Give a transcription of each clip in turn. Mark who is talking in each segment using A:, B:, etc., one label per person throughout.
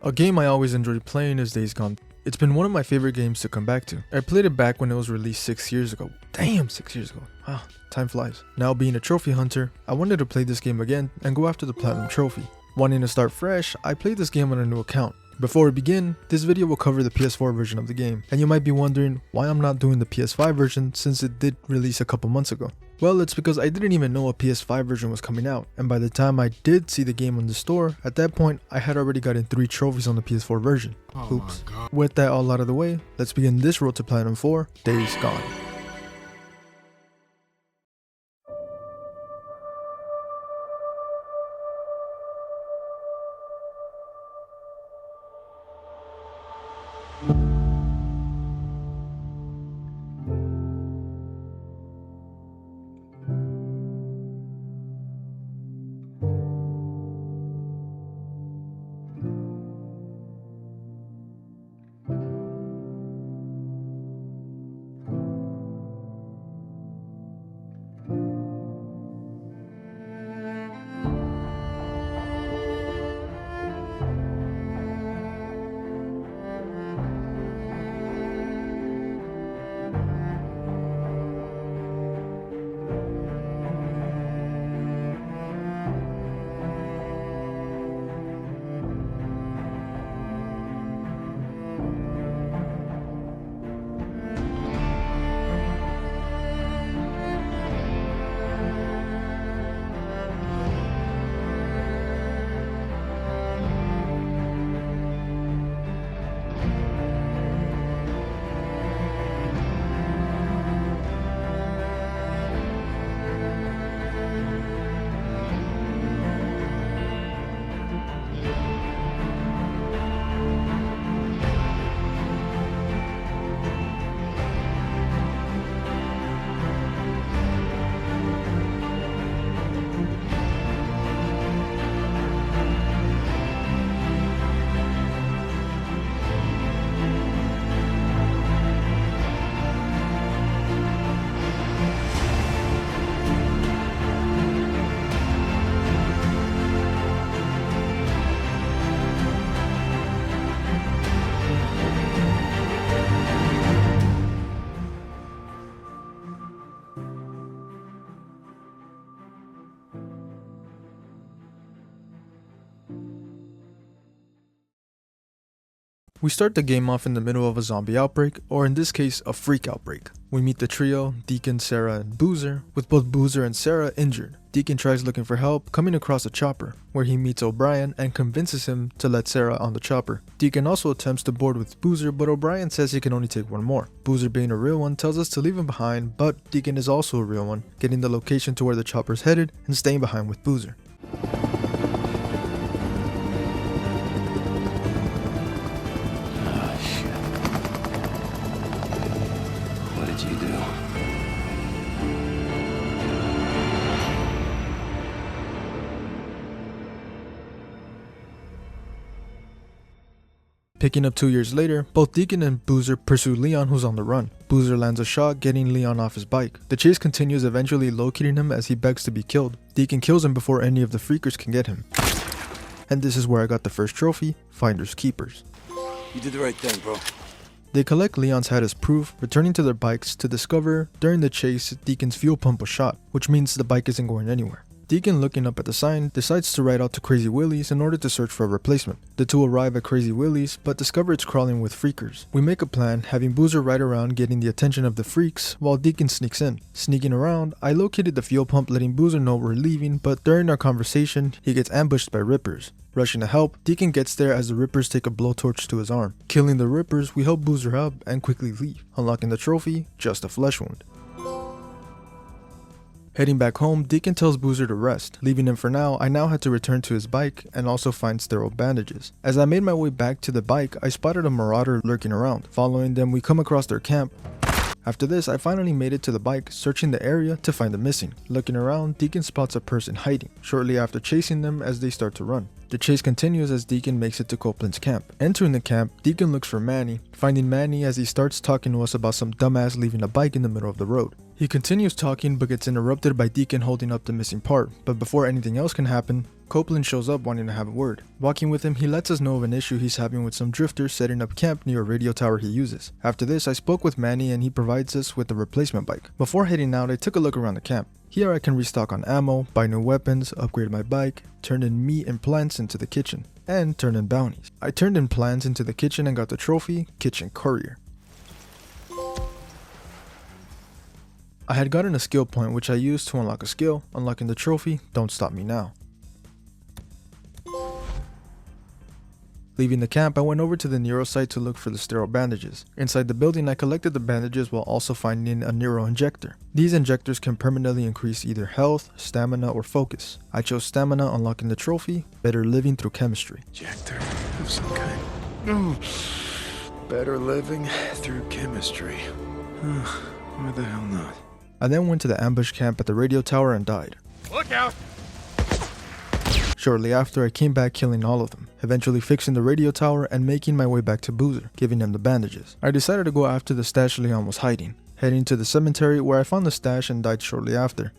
A: A game I always enjoyed playing is Days Gone. It's been one of my favorite games to come back to. I played it back when it was released 6 years ago. Damn, 6 years ago. Wow, time flies. Now being a trophy hunter, I wanted to play this game again and go after the platinum trophy. Wanting to start fresh, I played this game on a new account. Before we begin, this video will cover the PS4 version of the game, and you might be wondering why I'm not doing the PS5 version since it did release a couple months ago. Well, it's because I didn't even know a PS5 version was coming out, and by the time I did see the game on the store, at that point I had already gotten 3 trophies on the PS4 version. Oops. With that all out of the way, let's begin this road to Platinum 4, Days Gone. We start the game off in the middle of a zombie outbreak, or in this case, a freak outbreak. We meet the trio, Deacon, Sarah, and Boozer, with both Boozer and Sarah injured. Deacon tries looking for help, coming across a chopper, where he meets O'Brien and convinces him to let Sarah on the chopper. Deacon also attempts to board with Boozer, but O'Brien says he can only take one more. Boozer, being a real one, tells us to leave him behind, but Deacon is also a real one, getting the location to where the chopper is headed and staying behind with Boozer.
B: You do.
A: Picking up 2 years later, both Deacon and Boozer pursue Leon, who's on the run. Boozer lands a shot, getting Leon off his bike. The chase continues, eventually locating him as he begs to be killed. Deacon kills him before any of the freakers can get him. And this is where I got the first trophy, Finders Keepers.
B: You did the right thing, bro.
A: They collect Leon's hat as proof, returning to their bikes to discover, during the chase, Deacon's fuel pump was shot, which means the bike isn't going anywhere. Deacon, looking up at the sign, decides to ride out to Crazy Willie's in order to search for a replacement. The two arrive at Crazy Willie's, but discover it's crawling with freakers. We make a plan, having Boozer ride around getting the attention of the freaks, while Deacon sneaks in. Sneaking around, I located the fuel pump, letting Boozer know we're leaving, but during our conversation, he gets ambushed by Rippers. Rushing to help, Deacon gets there as the Rippers take a blowtorch to his arm. Killing the Rippers, we help Boozer up and quickly leave, unlocking the trophy, Just a Flesh Wound. Heading back home, Deacon tells Boozer to rest. Leaving him for now, I now had to return to his bike and also find sterile bandages. As I made my way back to the bike, I spotted a marauder lurking around. Following them, we come across their camp. After this, I finally made it to the bike, searching the area to find the missing. Looking around, Deacon spots a person hiding, shortly after chasing them as they start to run. The chase continues as Deacon makes it to Copeland's camp. Entering the camp, Deacon looks for Manny, finding Manny as he starts talking to us about some dumbass leaving a bike in the middle of the road. He continues talking but gets interrupted by Deacon holding up the missing part, but before anything else can happen, Copeland shows up wanting to have a word. Walking with him, he lets us know of an issue he's having with some drifters setting up camp near a radio tower he uses. After this, I spoke with Manny and he provides us with a replacement bike. Before heading out, I took a look around the camp. Here I can restock on ammo, buy new weapons, upgrade my bike, turn in meat and plants into the kitchen, and turn in bounties. I turned in plants into the kitchen and got the trophy, Kitchen Courier. I had gotten a skill point which I used to unlock a skill, unlocking the trophy, Don't Stop Me Now. Leaving the camp, I went over to the Neuro site to look for the sterile bandages. Inside the building, I collected the bandages while also finding a Neuro injector. These injectors can permanently increase either health, stamina, or focus. I chose stamina, unlocking the trophy, Better Living Through Chemistry.
B: Injector of some kind. Better living through chemistry. Why the hell not?
A: I then went to the ambush camp at the radio tower and died.
C: Look out!
A: Shortly after, I came back killing all of them, eventually fixing the radio tower and making my way back to Boozer, giving him the bandages. I decided to go after the stash Leon was hiding, heading to the cemetery where I found the stash and died shortly after.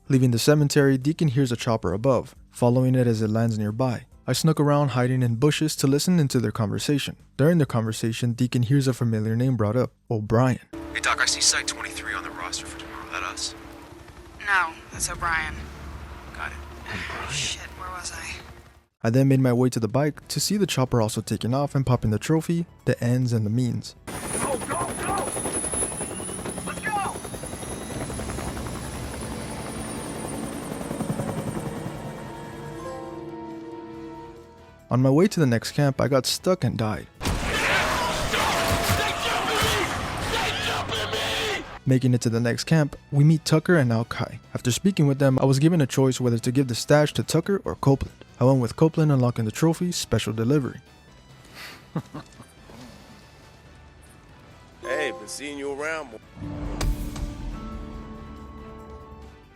A: Leaving the cemetery, Deacon hears a chopper above, following it as it lands nearby. I snuck around hiding in bushes to listen into their conversation. During the conversation, Deacon hears a familiar name brought up, O'Brien.
D: Hey Doc, I see Site 23 on the roster for tomorrow. That us?
E: No, that's O'Brien.
D: Got it.
E: Shit, where was I?
A: I then made my way to the bike to see the chopper also taking off and popping the trophy, the ends and the means.
C: Go, go, go! Let's go!
A: On my way to the next camp, I got stuck and died. Making it to the next camp, we meet Tucker and Al Kai. After speaking with them, I was given a choice whether to give the stash to Tucker or Copeland. I went with Copeland, unlocking the trophy, Special Delivery.
F: Hey, been seeing you around.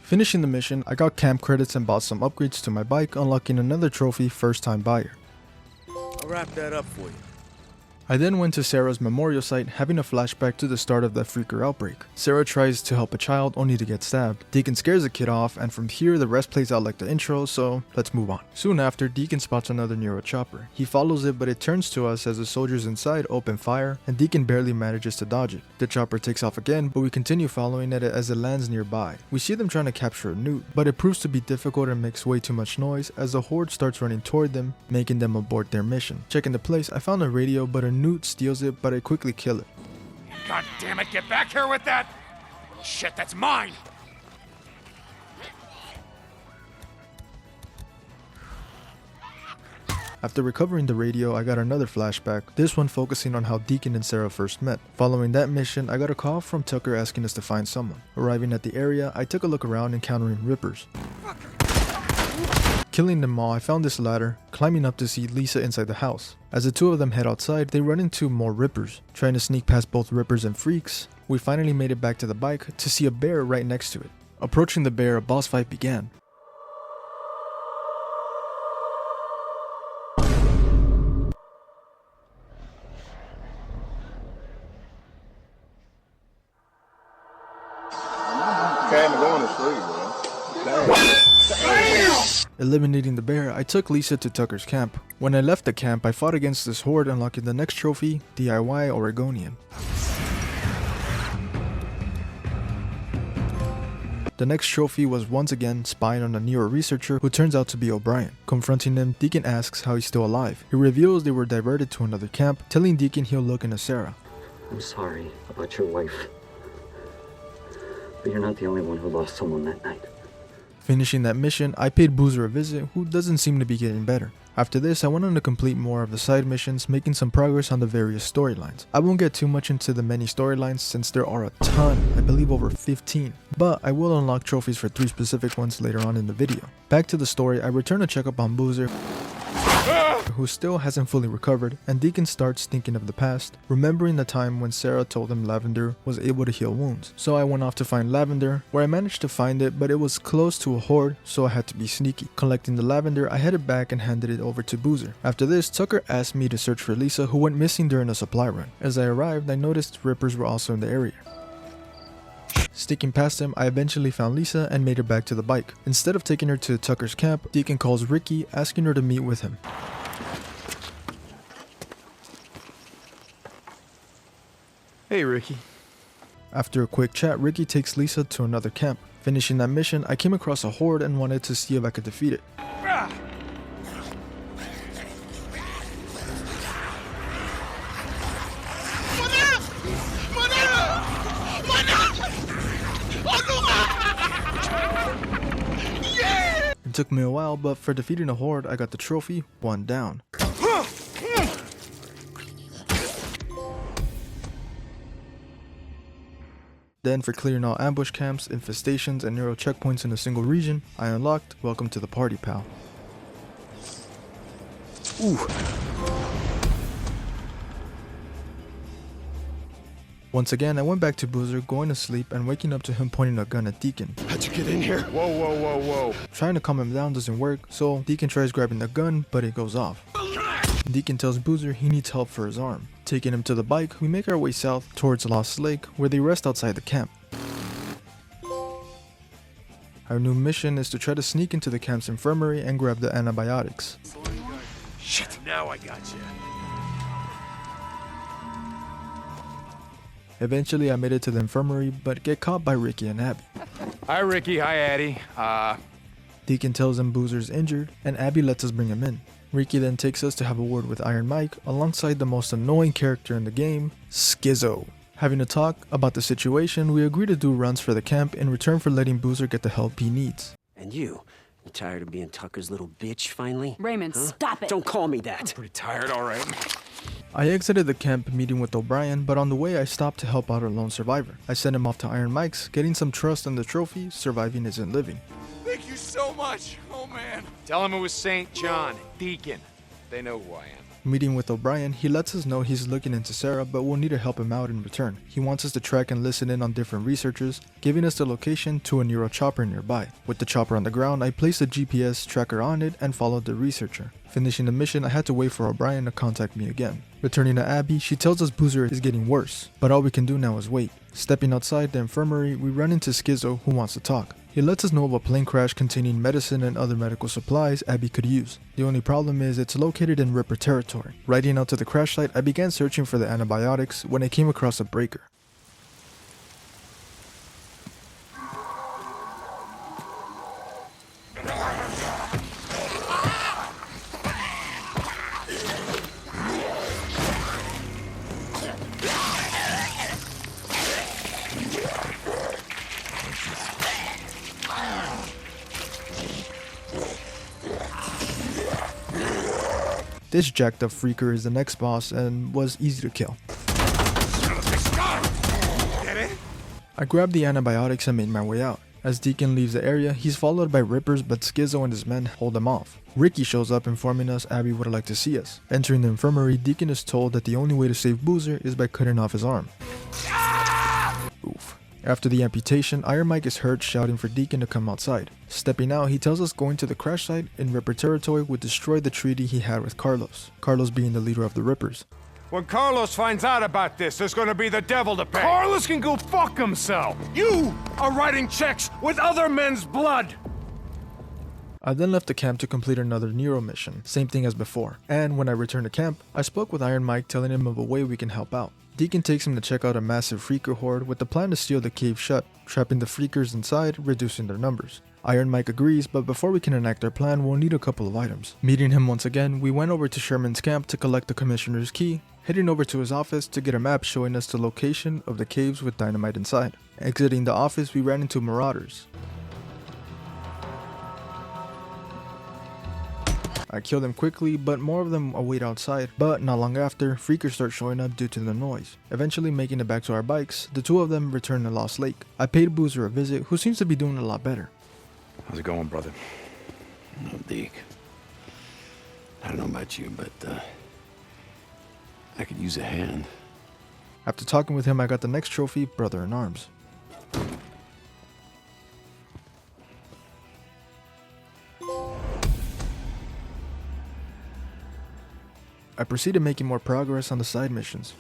A: Finishing the mission, I got camp credits and bought some upgrades to my bike, unlocking another trophy, First Time Buyer.
F: I'll wrap that up for you.
A: I then went to Sarah's memorial site, having a flashback to the start of the freaker outbreak. Sarah tries to help a child only to get stabbed. Deacon scares the kid off, and from here the rest plays out like the intro, so let's move on. Soon after, Deacon spots another Neuro chopper. He follows it, but it turns to us as the soldiers inside open fire, and Deacon barely manages to dodge it. The chopper takes off again, but we continue following it as it lands nearby. We see them trying to capture a newt, but it proves to be difficult and makes way too much noise as the horde starts running toward them, making them abort their mission. Checking the place, I found a radio, but a newt steals it, but I quickly kill it.
C: God damn it, get back here with that! Shit, that's mine!
A: After recovering the radio, I got another flashback, this one focusing on how Deacon and Sarah first met. Following that mission, I got a call from Tucker asking us to find someone. Arriving at the area, I took a look around, encountering Rippers. Killing them all, I found this ladder, climbing up to see Lisa inside the house. As the two of them head outside, they run into more Rippers. Trying to sneak past both Rippers and Freaks, we finally made it back to the bike to see a bear right next to it. Approaching the bear, a boss fight began.
G: Came and going to sleep, bro.
A: Eliminating the bear, I took Lisa to Tucker's camp. When I left the camp, I fought against this horde, unlocking the next trophy, DIY Oregonian. The next trophy was once again spying on a Neuro researcher who turns out to be O'Brien. Confronting him, Deacon asks how he's still alive. He reveals they were diverted to another camp, telling Deacon he'll look into Sarah.
H: I'm sorry about your wife, but you're not the only one who lost someone that night.
A: Finishing that mission, I paid Boozer a visit, who doesn't seem to be getting better. After this, I went on to complete more of the side missions, making some progress on the various storylines. I won't get too much into the many storylines since there are a ton, I believe over 15, but I will unlock trophies for 3 specific ones later on in the video. Back to the story, I return to check up on Boozer. who still hasn't fully recovered, and Deacon starts thinking of the past, remembering the time when Sarah told him Lavender was able to heal wounds. So I went off to find Lavender, where I managed to find it, but it was close to a horde, so I had to be sneaky. Collecting the Lavender, I headed back and handed it over to Boozer. After this, Tucker asked me to search for Lisa, who went missing during a supply run. As I arrived, I noticed Rippers were also in the area. Sticking past him, I eventually found Lisa and made her back to the bike. Instead of taking her to Tucker's camp, Deacon calls Ricky, asking her to meet with him.
B: Hey, Ricky.
A: After a quick chat, Ricky takes Lisa to another camp. Finishing that mission, I came across a horde and wanted to see if I could defeat it. It took me a while, but for defeating a horde, I got the trophy, 1 down. Then for clearing all ambush camps, infestations, and narrow checkpoints in a single region, I unlocked Welcome to the Party, pal. Ooh. Once again, I went back to Boozer, going to sleep and waking up to him pointing a gun at Deacon.
B: How'd you get in here? Whoa, whoa, whoa, whoa.
A: Trying to calm him down doesn't work, so Deacon tries grabbing the gun, but it goes off. Deacon tells Boozer he needs help for his arm. Taking him to the bike, we make our way south towards Lost Lake, where they rest outside the camp. Our new mission is to try to sneak into the camp's infirmary and grab the antibiotics.
C: Shit, now I got you.
A: Eventually I made it to the infirmary, but get caught by Ricky and Abby.
C: Hi, Ricky. Hi, Addie.
A: Deacon tells him Boozer's injured, and Abby lets us bring him in. Ricky then takes us to have a word with Iron Mike, alongside the most annoying character in the game, Schizo. Having a talk about the situation, we agree to do runs for the camp in return for letting Boozer get the help he needs.
I: And you tired of being Tucker's little bitch finally?
E: Raymond, stop it!
I: Don't call me that.
C: Pretty tired, all right.
A: I exited the camp meeting with O'Brien, but on the way I stopped to help out a lone survivor. I sent him off to Iron Mike's, getting some trust in the trophy, surviving isn't living.
C: Thank you so much. Oh, man. Tell him it was St. John, Deacon. They know who I am.
A: Meeting with O'Brien, he lets us know he's looking into Sarah, but we'll need to help him out in return. He wants us to track and listen in on different researchers, giving us the location to a Nero chopper nearby. With the chopper on the ground, I placed a GPS tracker on it and followed the researcher. Finishing the mission, I had to wait for O'Brien to contact me again. Returning to Abby, she tells us Boozer is getting worse, but all we can do now is wait. Stepping outside the infirmary, we run into Schizo, who wants to talk. He lets us know of a plane crash containing medicine and other medical supplies Abby could use. The only problem is it's located in Ripper territory. Riding out to the crash site, I began searching for the antibiotics when I came across a breaker. This jacked up freaker is the next boss and was easy to kill. I grabbed the antibiotics and made my way out. As Deacon leaves the area, he's followed by Rippers, but Schizo and his men hold him off. Ricky shows up informing us Abby would like to see us. Entering the infirmary, Deacon is told that the only way to save Boozer is by cutting off his arm. Oof. After the amputation, Iron Mike is heard shouting for Deacon to come outside. Stepping out, he tells us going to the crash site in Ripper territory would destroy the treaty he had with Carlos. Carlos being the leader of the Rippers.
C: When Carlos finds out about this, there's gonna be the devil to pay. Carlos can go fuck himself. You are writing checks with other men's blood.
A: I then left the camp to complete another Nero mission, same thing as before. And when I returned to camp, I spoke with Iron Mike telling him of a way we can help out. Deacon takes him to check out a massive freaker horde with the plan to steal the cave shut, trapping the freakers inside, reducing their numbers. Iron Mike agrees, but before we can enact our plan, we'll need a couple of items. Meeting him once again, we went over to Sherman's camp to collect the commissioner's key, heading over to his office to get a map showing us the location of the caves with dynamite inside. Exiting the office, we ran into marauders. I killed them quickly, but more of them await outside. But not long after, freakers start showing up due to the noise. Eventually making it back to our bikes, the two of them return to Lost Lake. I paid Boozer a visit, who seems to be doing a lot better.
B: How's it going, brother? No, Deke. I don't know about you, but I could use a hand.
A: After talking with him, I got the next trophy, Brother in Arms. I proceeded making more progress on the side missions.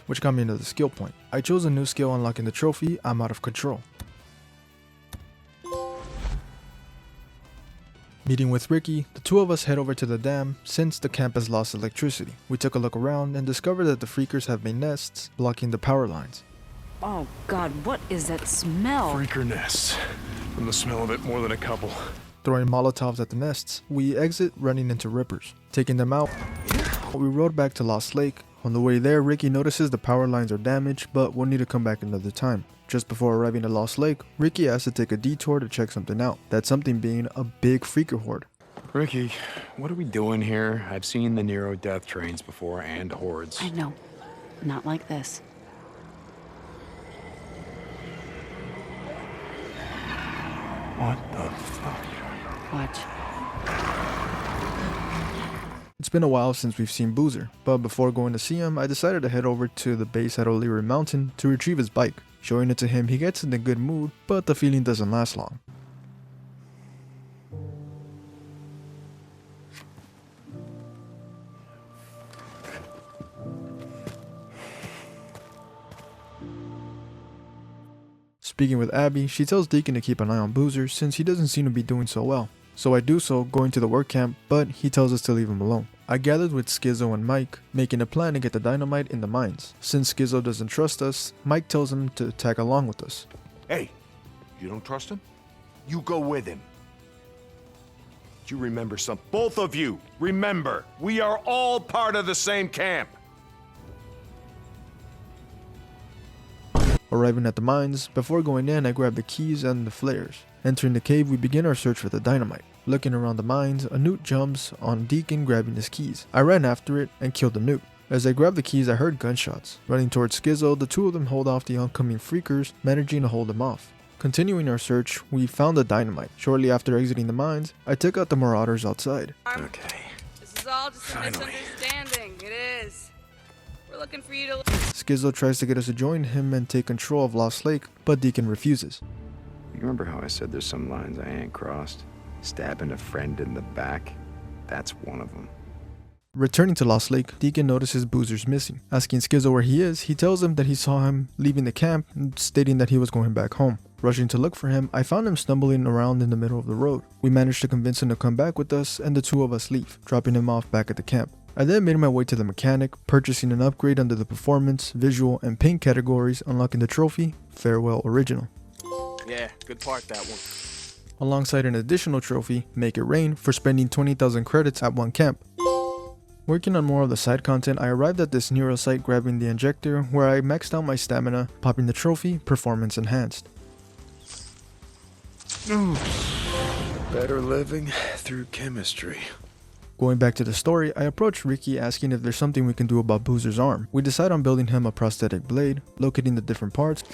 A: Which got me into the skill point. I chose a new skill unlocking the trophy, I'm Out of Control. Meeting with Ricky, the two of us head over to the dam since the camp has lost electricity. We took a look around and discovered that the freakers have made nests blocking the power lines.
J: Oh God, what is that smell?
C: Freaker nests. From the smell of it, more than a couple.
A: Throwing Molotovs at the nests, we exit running into Rippers. Taking them out, we rode back to Lost Lake. On the way there, Ricky notices the power lines are damaged, but we'll need to come back another time. Just before arriving at Lost Lake, Ricky has to take a detour to check something out. That something being a big freaker horde.
B: Ricky, what are we doing here? I've seen the Nero death trains before and hordes.
J: I know. Not like this.
B: What the fuck?
J: Watch.
A: It's been a while since we've seen Boozer, but before going to see him, I decided to head over to the base at O'Leary Mountain to retrieve his bike. Showing it to him, he gets in a good mood, but the feeling doesn't last long. Speaking with Abby, she tells Deacon to keep an eye on Boozer since he doesn't seem to be doing so well. So I do so, going to the work camp, but he tells us to leave him alone. I gathered with Skizzo and Mike, making a plan to get the dynamite in the mines. Since Skizzo doesn't trust us, Mike tells him to tag along with us.
C: Hey, you don't trust him? You go with him. Do you remember something? Both of you, remember, we are all part of the same camp.
A: Arriving at the mines, before going in I grab the keys and the flares. Entering the cave, we begin our search for the dynamite. Looking around the mines, a newt jumps on Deacon grabbing his keys. I ran after it and killed the newt. As I grabbed the keys, I heard gunshots. Running towards Skizzo, the two of them hold off the oncoming freakers, managing to hold them off. Continuing our search, we found the dynamite. Shortly after exiting the mines, I took out the marauders outside.
B: Okay.
E: This is all just a misunderstanding. It is. We're looking for you to...
A: Skizzo tries to get us to join him and take control of Lost Lake, but Deacon refuses.
B: You remember how I said there's some lines I ain't crossed? Stabbing a friend in the back? That's one of them.
A: Returning to Lost Lake, Deacon notices Boozer's missing. Asking Skizzo where he is, he tells him that he saw him leaving the camp, stating that he was going back home. Rushing to look for him, I found him stumbling around in the middle of the road. We managed to convince him to come back with us, and the two of us leave, dropping him off back at the camp. I then made my way to the mechanic, purchasing an upgrade under the performance, visual, and paint categories, unlocking the trophy, Farewell Original.
F: Yeah, good part, that one.
A: Alongside an additional trophy, Make It Rain, for spending 20,000 credits at one camp. Working on more of the side content, I arrived at this Nero site grabbing the injector, where I maxed out my stamina, popping the trophy, Performance Enhanced.
B: Better living through chemistry.
A: Going back to the story, I approached Ricky asking if there's something we can do about Boozer's arm. We decide on building him a prosthetic blade, locating the different parts,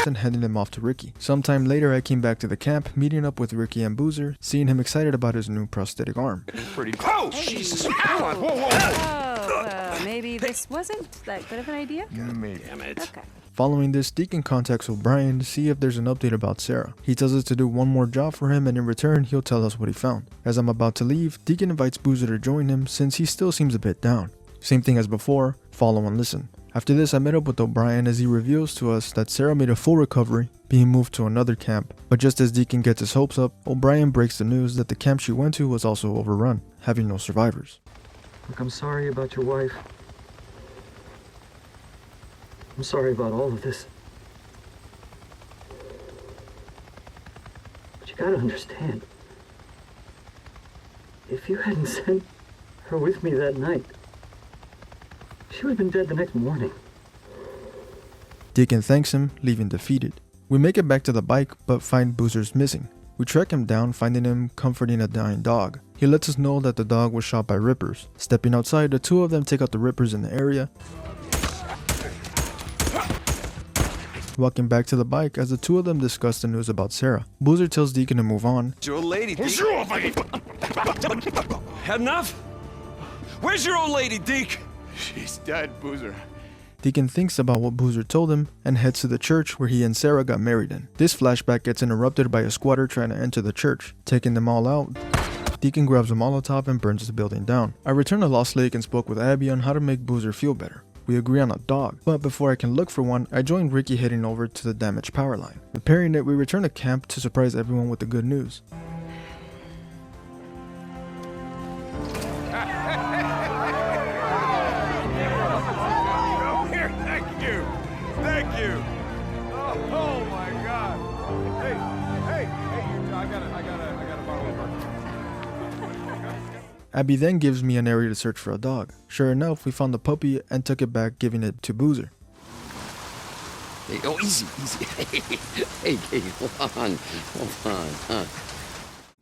A: and handing them off to Ricky. Sometime later, I came back to the camp, meeting up with Ricky and Boozer, seeing him excited about his new prosthetic arm.
C: Pretty. Oh, Jesus! Whoa, whoa, whoa!
J: Oh, maybe this wasn't that good of an idea?
C: Damn it.
J: Okay.
A: Following this, Deacon contacts O'Brien to see if there's an update about Sarah. He tells us to do one more job for him, and in return, he'll tell us what he found. As I'm about to leave, Deacon invites Boozer to join him since he still seems a bit down. Same thing as before, follow and listen. After this, I met up with O'Brien as he reveals to us that Sarah made a full recovery, being moved to another camp. But just as Deacon gets his hopes up, O'Brien breaks the news that the camp she went to was also overrun, having no survivors.
H: Look, I'm sorry about your wife. I'm sorry about all of this. But you gotta understand. If you hadn't sent her with me that night, she would have been dead the next morning.
A: Deacon thanks him, leaving defeated. We make it back to the bike, but find Boozer's missing. We track him down, finding him comforting a dying dog. He lets us know that the dog was shot by Rippers. Stepping outside, the two of them take out the Rippers in the area, walking back to the bike as the two of them discuss the news about Sarah. Boozer tells Deacon to move on.
F: Where's your old lady, Deke? Had enough? Where's your old lady, Deke?
B: She's dead, Boozer.
A: Deacon thinks about what Boozer told him and heads to the church where he and Sarah got married in. This flashback gets interrupted by a squatter trying to enter the church. Taking them all out, Deacon grabs a Molotov and burns the building down. I returned to Lost Lake and spoke with Abby on how to make Boozer feel better. We agree on a dog, but before I can look for one, I join Ricky heading over to the damaged power line. Repairing it, we return to camp to surprise everyone with the good news.
C: Thank you. Oh my God. Hey, I got a bottle of bourbon.
A: Abby then gives me an area to search for a dog. Sure enough, we found the puppy and took it back, giving it to Boozer.
K: Hey, oh, easy. Hey, hold on.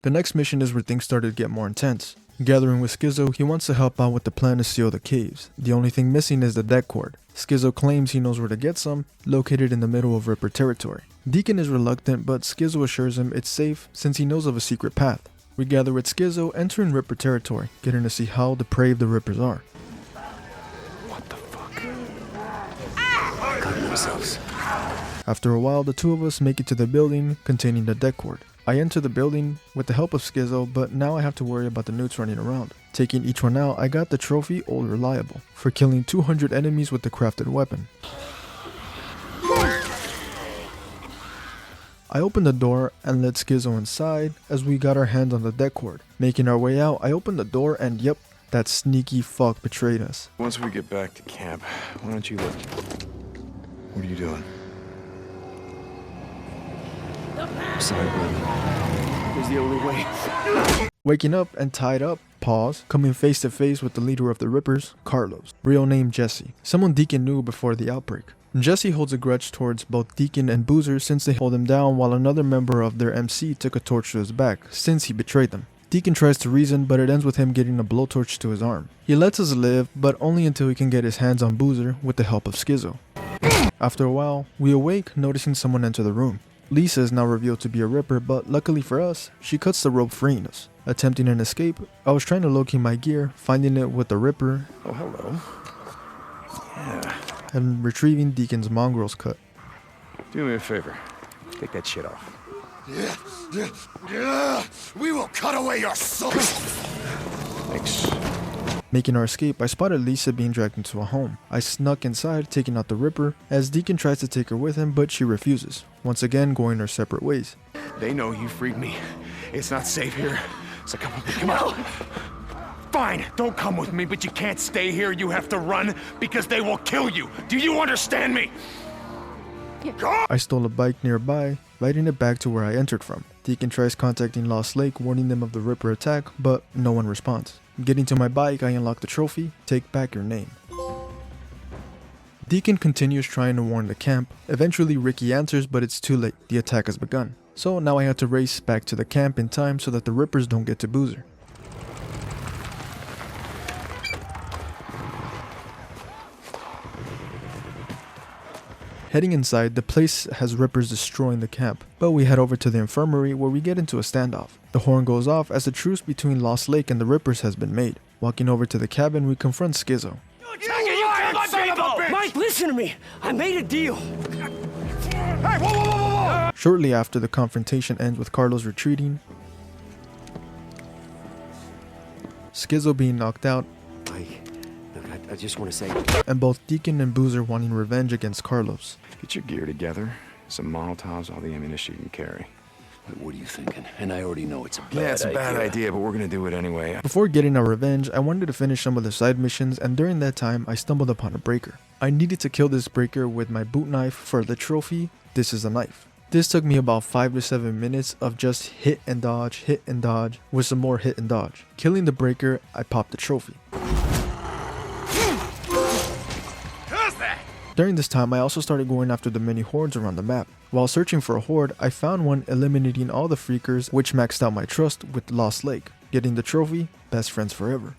A: The next mission is where things started to get more intense. Gathering with Skizzo, he wants to help out with the plan to seal the caves. The only thing missing is the deck cord. Skizzo claims he knows where to get some, located in the middle of Ripper territory. Deacon is reluctant, but Skizzo assures him it's safe since he knows of a secret path. We gather with Skizzo, entering Ripper territory, getting to see how depraved the Rippers are.
B: What the fuck?
I: Got themselves.
A: After a while, the two of us make it to the building containing the deck cord. I enter the building with the help of Skizzo, but now I have to worry about the newts running around. Taking each one out, I got the trophy Old Reliable for killing 200 enemies with the crafted weapon. I opened the door and let Skizzo inside as we got our hands on the deck cord. Making our way out, I opened the door and yep, that sneaky fuck betrayed us.
B: Once we get back to camp, why don't you look? What are you doing?
I: Sorry, brother. It was the only way.
A: Waking up and tied up, coming face to face with the leader of the Rippers, Carlos, real name Jesse, someone Deacon knew before the outbreak. Jesse holds a grudge towards both Deacon and Boozer since they hold him down, while another member of their MC took a torch to his back since he betrayed them. Deacon tries to reason, but it ends with him getting a blowtorch to his arm. He lets us live, but only until he can get his hands on Boozer with the help of Skizzo. After a while, we awake, noticing someone enter the room. Lisa is now revealed to be a Ripper, but luckily for us, she cuts the rope freeing us. Attempting an escape, I was trying to locate my gear, finding it with the Ripper.
B: Oh, hello. Yeah.
A: And retrieving Deacon's mongrel's cut.
B: Do me a favor. Take that shit off.
C: We will cut away your soul.
B: Thanks.
A: Making our escape, I spotted Lisa being dragged into a home. I snuck inside, taking out the Ripper, as Deacon tries to take her with him, but she refuses, once again going our separate ways.
B: They know you freed me. It's not safe here. So come on.
C: Fine, don't come with me, but you can't stay here. You have to run because they will kill you. Do you understand me?
A: I stole a bike nearby, riding it back to where I entered from. Deacon tries contacting Lost Lake, warning them of the Ripper attack, but no one responds. Getting to my bike, I unlock the trophy, Take Back Your Name. Deacon continues trying to warn the camp. Eventually Ricky answers, but it's too late, the attack has begun. So now I have to race back to the camp in time so that the Rippers don't get to Boozer. Heading inside, the place has Rippers destroying the camp, but we head over to the infirmary where we get into a standoff. The horn goes off as the truce between Lost Lake and the Rippers has been made. Walking over to the cabin, we confront Skizzo.
I: Mike, listen to me. I made a deal.
C: Hey, whoa!
A: Shortly after, the confrontation ends with Carlos retreating, Skizzo being knocked out,
I: Mike, look, I just want to say...
A: and both Deacon and Boozer wanting revenge against Carlos.
B: Get your gear together. Some Molotovs, all the ammunition you can carry.
K: What are you thinking? And I already know it's a bad idea.
B: Yeah, it's a bad idea, but we're gonna do it anyway.
A: Before getting our revenge, I wanted to finish some of the side missions, and during that time, I stumbled upon a breaker. I needed to kill this breaker with my boot knife for the trophy, This Is a Knife. This took me about 5 to 7 minutes of just hit and dodge, with some more hit and dodge. Killing the breaker, I popped the trophy. During this time, I also started going after the many hordes around the map. While searching for a horde, I found one eliminating all the freakers, which maxed out my trust with Lost Lake. Getting the trophy, best friends forever.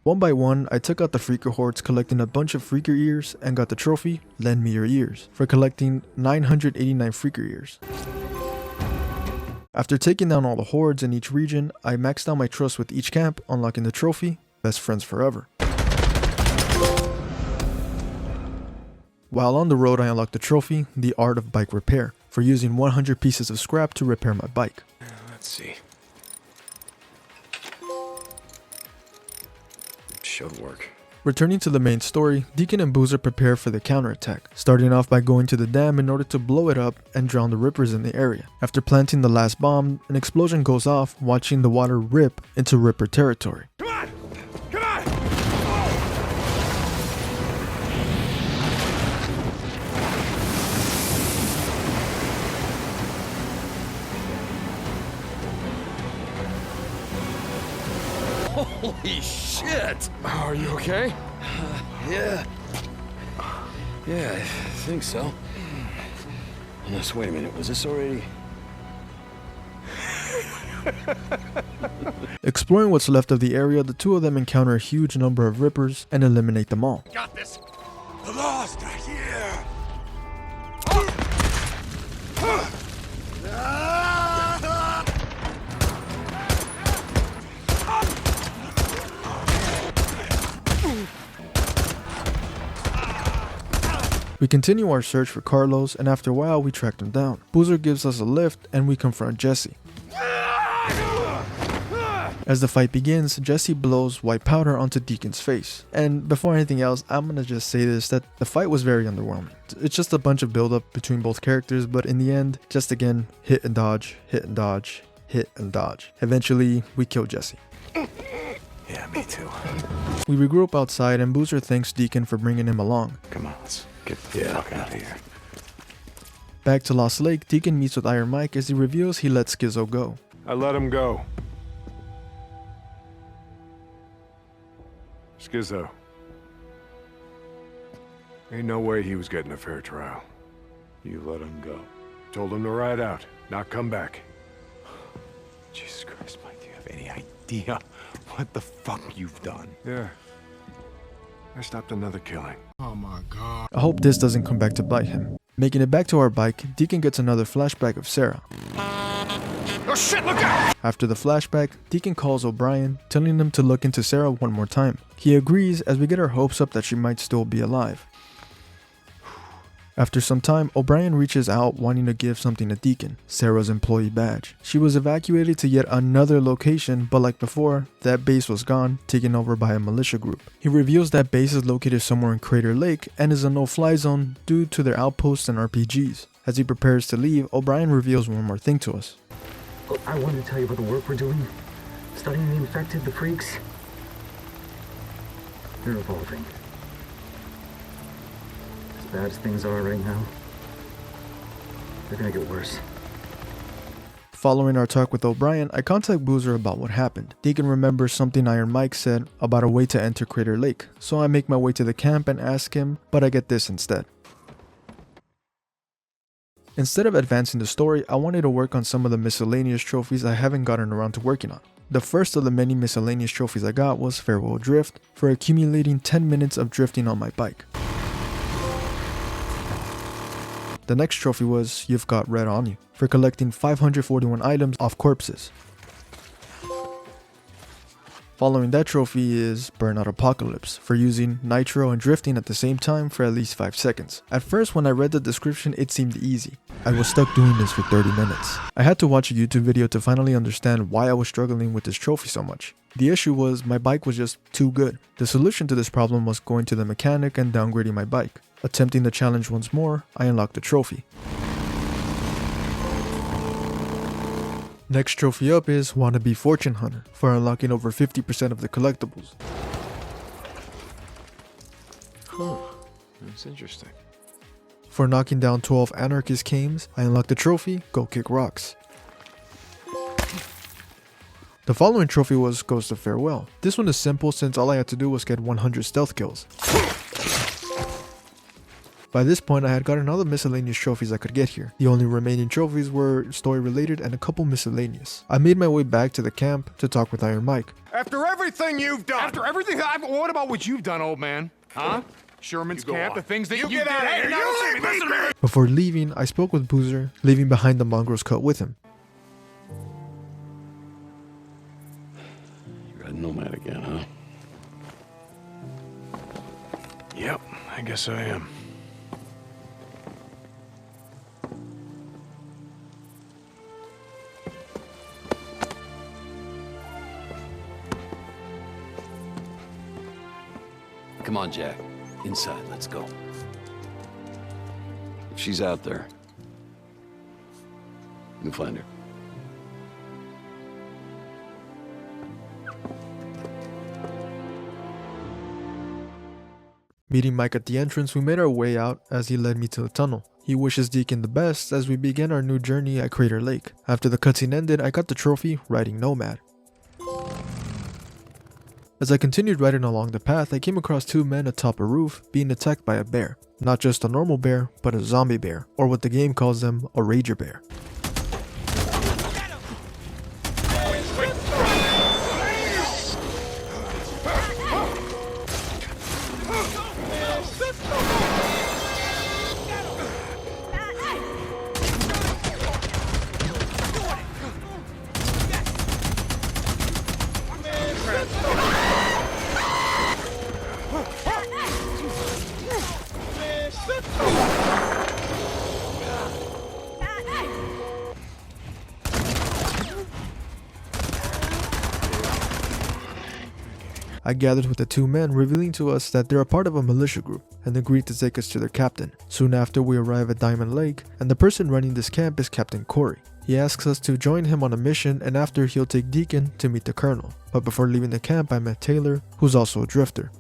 A: One by one, I took out the freaker hordes, collecting a bunch of freaker ears, and got the trophy, Lend Me Your Ears, for collecting 989 freaker ears. After taking down all the hordes in each region, I maxed out my trust with each camp, unlocking the trophy, Best Friends Forever. While on the road, I unlocked the trophy, The Art of Bike Repair, for using 100 pieces of scrap to repair my bike.
B: Let's see. Should work.
A: Returning to the main story, Deacon and Boozer prepare for the counterattack, starting off by going to the dam in order to blow it up and drown the Rippers in the area. After planting the last bomb, an explosion goes off, watching the water rip into Ripper territory.
C: Come on! Come on!
F: Holy shit!
B: Are you okay?
K: Yeah. Yeah, I think so. Unless, wait a minute, was this already?
A: Exploring what's left of the area, the two of them encounter a huge number of Rippers and eliminate them all.
C: Got this! The Lost are here!
A: We continue our search for Carlos, and after a while we track him down. Boozer gives us a lift and we confront Jesse. As the fight begins, Jesse blows white powder onto Deacon's face. And before anything else, I'm gonna just say this, that the fight was very underwhelming. It's just a bunch of build-up between both characters, but in the end, just again, hit and dodge, hit and dodge, hit and dodge. Eventually, we kill Jesse.
B: Yeah, me too.
A: We regroup outside and Boozer thanks Deacon for bringing him along.
B: Come on, let's get the fuck out of here.
A: Back to Lost Lake, Deacon meets with Iron Mike as he reveals he let Schizo go.
C: I let him go. Schizo. Ain't no way he was getting a fair trial. You let him go. Told him to ride out, not come back.
B: Jesus Christ, Mike, do you have any idea what the fuck you've done?
C: Yeah. I stopped another killing.
G: Oh my God.
A: I hope this doesn't come back to bite him. Making it back to our bike, Deacon gets another flashback of Sarah.
C: Oh shit, look out!
A: After the flashback, Deacon calls O'Brien, telling him to look into Sarah one more time. He agrees as we get our hopes up that she might still be alive. After some time, O'Brien reaches out wanting to give something to Deacon, Sarah's employee badge. She was evacuated to yet another location, but like before, that base was gone, taken over by a militia group. He reveals that base is located somewhere in Crater Lake and is a no-fly zone due to their outposts and RPGs. As he prepares to leave, O'Brien reveals one more thing to us.
H: I wanted to tell you about the work we're doing. Studying the infected, the freaks. They're evolving. As bad as things are right now, they're gonna get worse.
A: Following our talk with O'Brien, I contact Boozer about what happened. Deacon remembers something Iron Mike said about a way to enter Crater Lake, so I make my way to the camp and ask him, but I get this instead. Instead of advancing the story, I wanted to work on some of the miscellaneous trophies I haven't gotten around to working on. The first of the many miscellaneous trophies I got was Farewell Drift, for accumulating 10 minutes of drifting on my bike. The next trophy was You've Got Red on You, for collecting 541 items off corpses. Following that trophy is Burnout Apocalypse, for using nitro and drifting at the same time for at least 5 seconds. At first, when I read the description, it seemed easy. I was stuck doing this for 30 minutes. I had to watch a YouTube video to finally understand why I was struggling with this trophy so much. The issue was my bike was just too good. The solution to this problem was going to the mechanic and downgrading my bike. Attempting the challenge once more, I unlocked the trophy. Next trophy up is Wannabe Fortune Hunter, for unlocking over 50% of the collectibles.
B: Huh. That's interesting.
A: For knocking down 12 Anarchist Cames, I unlocked the trophy, Go Kick Rocks. The following trophy was Ghost of Farewell. This one is simple since all I had to do was get 100 stealth kills. By this point, I had gotten all the miscellaneous trophies I could get here. The only remaining trophies were story related and a couple miscellaneous. I made my way back to the camp to talk with Iron Mike.
C: After everything you've done!
F: After everything what about what you've done, old man? Huh? Sherman's camp, the things that you
C: get out of here! You leave me be!
A: Before leaving, I spoke with Boozer, leaving behind the mongrel's cut with him.
K: You're a nomad again, huh?
B: Yep, I guess I am.
K: Come on, Jack. Inside, let's go. If she's out there, you can find her.
A: Meeting Mike at the entrance, we made our way out as he led me to the tunnel. He wishes Deacon the best as we began our new journey at Crater Lake. After the cutscene ended, I got the trophy, riding Nomad. As I continued riding along the path, I came across two men atop a roof being attacked by a bear. Not just a normal bear, but a zombie bear, or what the game calls them, a rager bear. I gathered with the two men, revealing to us that they're a part of a militia group and agreed to take us to their captain. Soon after, we arrive at Diamond Lake, and the person running this camp is Captain Corey. He asks us to join him on a mission, and after he'll take Deacon to meet the colonel. But before leaving the camp, I met Taylor, who's also a drifter.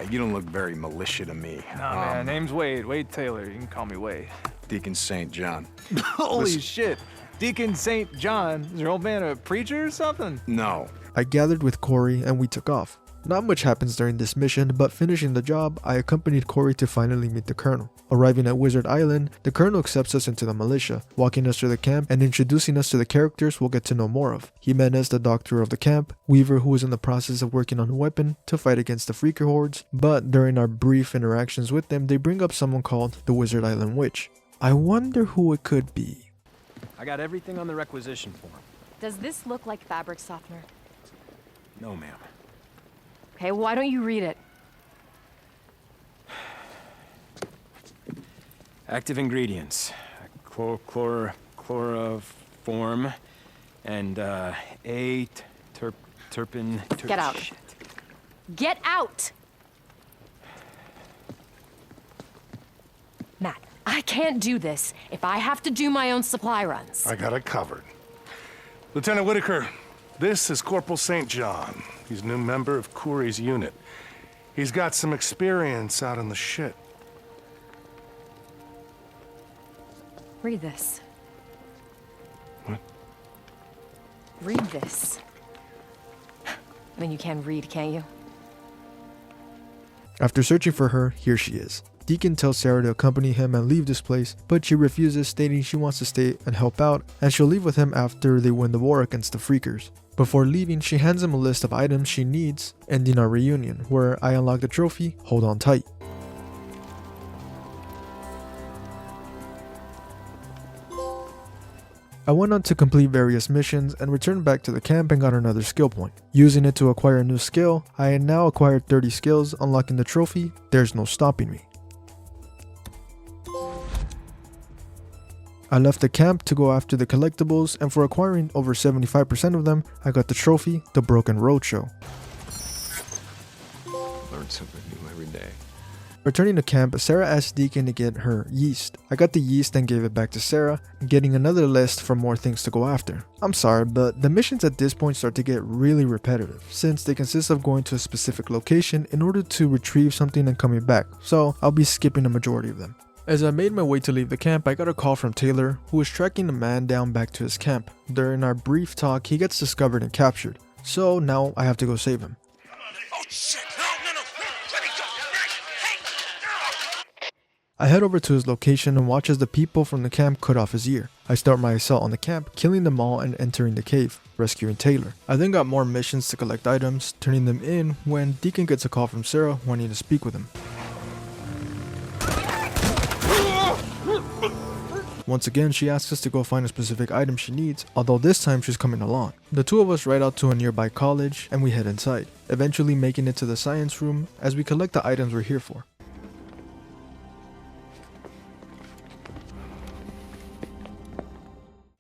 B: You don't look very militia to me.
L: Nah, man, name's Wade. Wade Taylor. You can call me Wade.
B: Deacon St. John.
L: Holy shit. Deacon St. John? Is your old man a preacher or something?
B: No.
A: I gathered with Corey and we took off. Not much happens during this mission, but finishing the job, I accompanied Corey to finally meet the colonel. Arriving at Wizard Island, the colonel accepts us into the militia, walking us to the camp and introducing us to the characters we'll get to know more of. Jimenez, the doctor of the camp, Weaver, who is in the process of working on a weapon to fight against the freaker hordes, but during our brief interactions with them, they bring up someone called the Wizard Island Witch. I wonder who it could be.
L: I got everything on the requisition form.
J: Does this look like fabric softener?
L: No, ma'am.
J: Okay, why don't you read it?
L: Active ingredients. Chloroform and terpene.
J: Get out.
L: Shit.
J: Get out! Matt, I can't do this if I have to do my own supply runs.
M: I got it covered. Lieutenant Whitaker, this is Corporal St. John. He's a new member of Corey's unit. He's got some experience out in the shit.
J: Read this.
M: What?
J: Read this. I mean, you can read, can't you?
A: After searching for her, here she is. Deacon tells Sarah to accompany him and leave this place, but she refuses, stating she wants to stay and help out, and she'll leave with him after they win the war against the freakers. Before leaving, she hands him a list of items she needs, ending our reunion, where I unlock the trophy, Hold On Tight. I went on to complete various missions and returned back to the camp and got another skill point. Using it to acquire a new skill, I had now acquired 30 skills, unlocking the trophy, There's No Stopping Me. I left the camp to go after the collectibles, and for acquiring over 75% of them, I got the trophy, The Broken Roadshow.
B: Learn something new every day.
A: Returning to camp, Sarah asked Deacon to get her yeast. I got the yeast and gave it back to Sarah, getting another list for more things to go after. I'm sorry, but the missions at this point start to get really repetitive, since they consist of going to a specific location in order to retrieve something and coming back, so I'll be skipping a majority of them. As I made my way to leave the camp, I got a call from Taylor, who was tracking a man down back to his camp. During our brief talk, he gets discovered and captured, so now I have to go save him.
F: Oh, shit! No! Let me go!
A: I head over to his location and watch as the people from the camp cut off his ear. I start my assault on the camp, killing them all and entering the cave, rescuing Taylor. I then got more missions to collect items, turning them in when Deacon gets a call from Sarah wanting to speak with him. Once again, she asks us to go find a specific item she needs, although this time she's coming along. The two of us ride out to a nearby college and we head inside, eventually making it to the science room as we collect the items we're here for.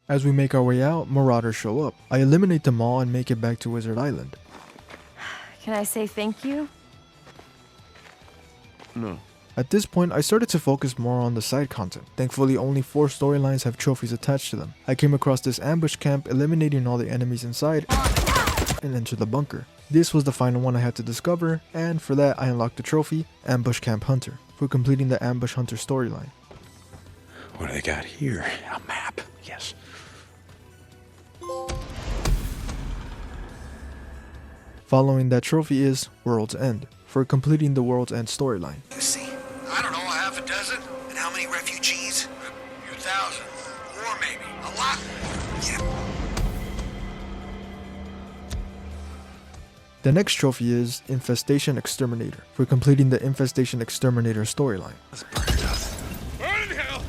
A: As we make our way out, marauders show up. I eliminate them all and make it back to Wizard Island.
J: Can I say thank you?
K: No.
A: At this point, I started to focus more on the side content. Thankfully, only 4 storylines have trophies attached to them. I came across this ambush camp, eliminating all the enemies inside, and entered the bunker. This was the final one I had to discover, and for that I unlocked the trophy, Ambush Camp Hunter, for completing the Ambush Hunter storyline.
B: What do they got here? A map. Yes.
A: Following that trophy is World's End, for completing the World's End storyline.
N: You see, I don't know, a half a dozen? And how many refugees? A few thousand. More maybe. A lot? Yeah.
A: The next trophy is Infestation Exterminator, for completing the Infestation Exterminator storyline.
N: Let's burn it up.
M: Burn in hell!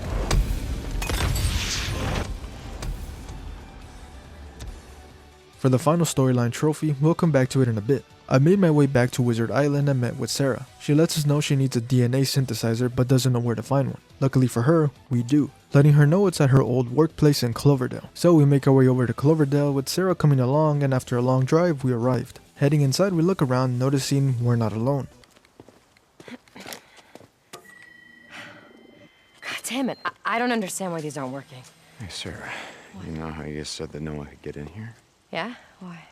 A: For the final storyline trophy, we'll come back to it in a bit. I made my way back to Wizard Island and met with Sarah. She lets us know she needs a DNA synthesizer but doesn't know where to find one. Luckily for her, we do, letting her know it's at her old workplace in Cloverdale. So we make our way over to Cloverdale with Sarah coming along, and after a long drive, we arrived. Heading inside, we look around, noticing we're not alone.
J: God damn it, I don't understand why these aren't working.
B: Hey, Sarah, you know how you just said that no one could get in here?
J: Yeah? Why?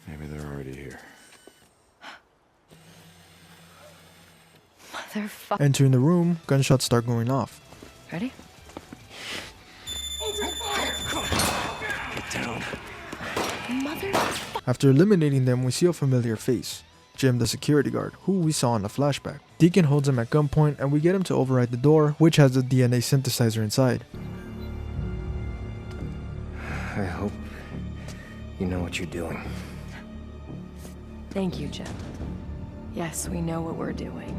B: Maybe they're already here.
J: Motherfucker.
A: Entering the room, gunshots start going off.
J: Ready?
N: Open fire!
B: Get down.
J: Motherfucker.
A: After eliminating them, we see a familiar face. Jim, the security guard, who we saw in the flashback. Deacon holds him at gunpoint and we get him to override the door, which has the DNA synthesizer inside.
I: I hope you know what you're doing.
J: Thank you, Jim. Yes, we know what we're doing.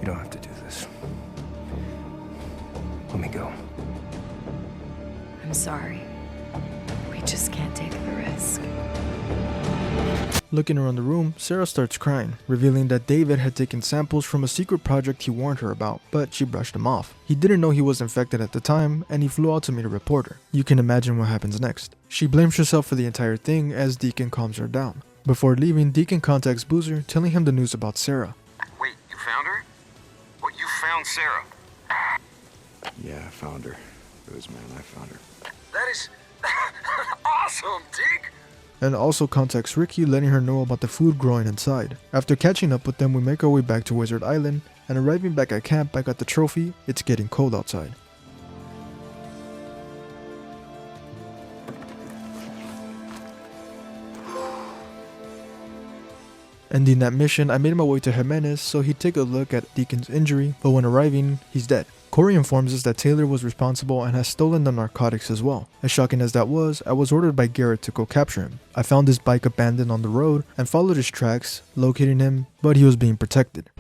I: You don't have to do this. Let me go.
J: I'm sorry. We just can't take the risk.
A: Looking around the room, Sarah starts crying, revealing that David had taken samples from a secret project he warned her about, but she brushed him off. He didn't know he was infected at the time, and he flew out to meet a reporter. You can imagine what happens next. She blames herself for the entire thing as Deacon calms her down. Before leaving, Deacon contacts Boozer, telling him the news about Sarah.
N: Wait, you found her? What, you found Sarah?
B: Yeah, I found her. Booze, man, I found her.
N: That is awesome, Deke!
A: And also contacts Ricky, letting her know about the food growing inside. After catching up with them, we make our way back to Wizard Island, and arriving back at camp, I got the trophy. It's getting cold outside. Ending that mission, I made my way to Jimenez so he'd take a look at Deacon's injury, but when arriving, he's dead. Corey informs us that Taylor was responsible and has stolen the narcotics as well. As shocking as that was, I was ordered by Garrett to go capture him. I found his bike abandoned on the road and followed his tracks, locating him, but he was being protected.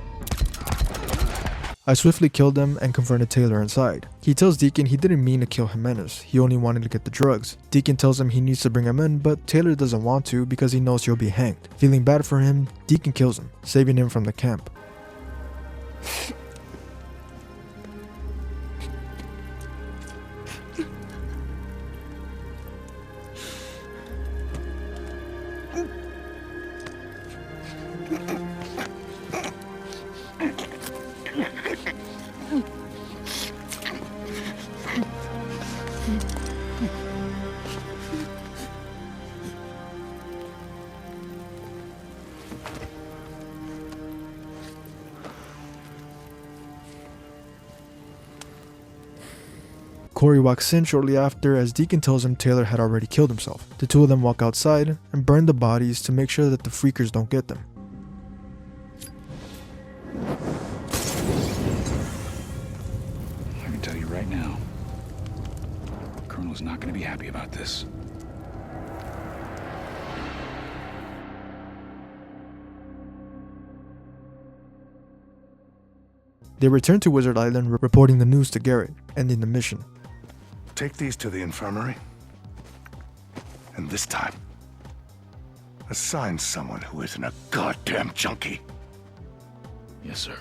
A: I swiftly killed him and confronted Taylor inside. He tells Deacon he didn't mean to kill Jimenez, he only wanted to get the drugs. Deacon tells him he needs to bring him in, but Taylor doesn't want to because he knows he'll be hanged. Feeling bad for him, Deacon kills him, saving him from the camp. Corey walks in shortly after as Deacon tells him Taylor had already killed himself. The two of them walk outside and burn the bodies to make sure that the freakers don't get them.
O: I can tell you right now, Colonel's not going to be happy about this.
A: They return to Wizard Island, reporting the news to Garrett, ending the mission.
M: Take these to the infirmary. And this time, assign someone who isn't a goddamn junkie.
O: Yes, sir.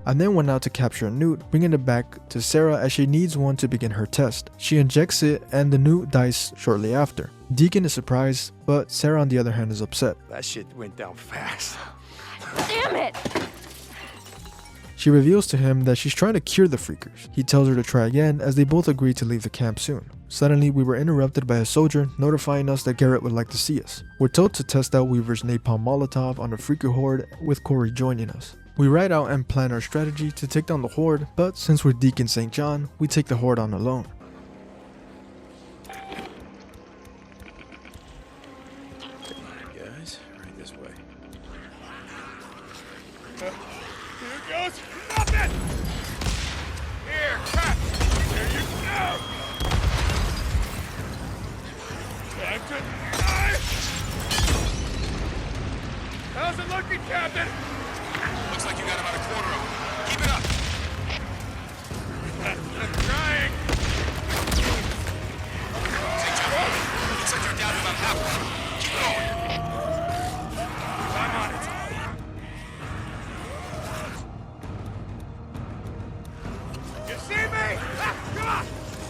A: I then went out to capture a newt, bringing it back to Sarah as she needs one to begin her test. She injects it and the newt dies shortly after. Deacon is surprised, but Sarah on the other hand is upset.
B: That shit went down fast.
J: Damn it!
A: She reveals to him that she's trying to cure the freakers. He tells her to try again as they both agree to leave the camp soon. Suddenly, we were interrupted by a soldier notifying us that Garrett would like to see us. We're told to test out Weaver's napalm Molotov on the freaker horde, with Corey joining us. We ride out and plan our strategy to take down the horde, but since we're Deacon St. John, we take the horde on alone.
B: Guys, right this way.
F: Here goes nothing! Here, cut! Here you go! Time to die! How's it looking, Captain?
D: Looks like you got about a quarter of them. Keep it up.
F: I'm trying.
D: Looks like you're down to about half. Keep going.
F: I'm on it. You see me? Ah, come on!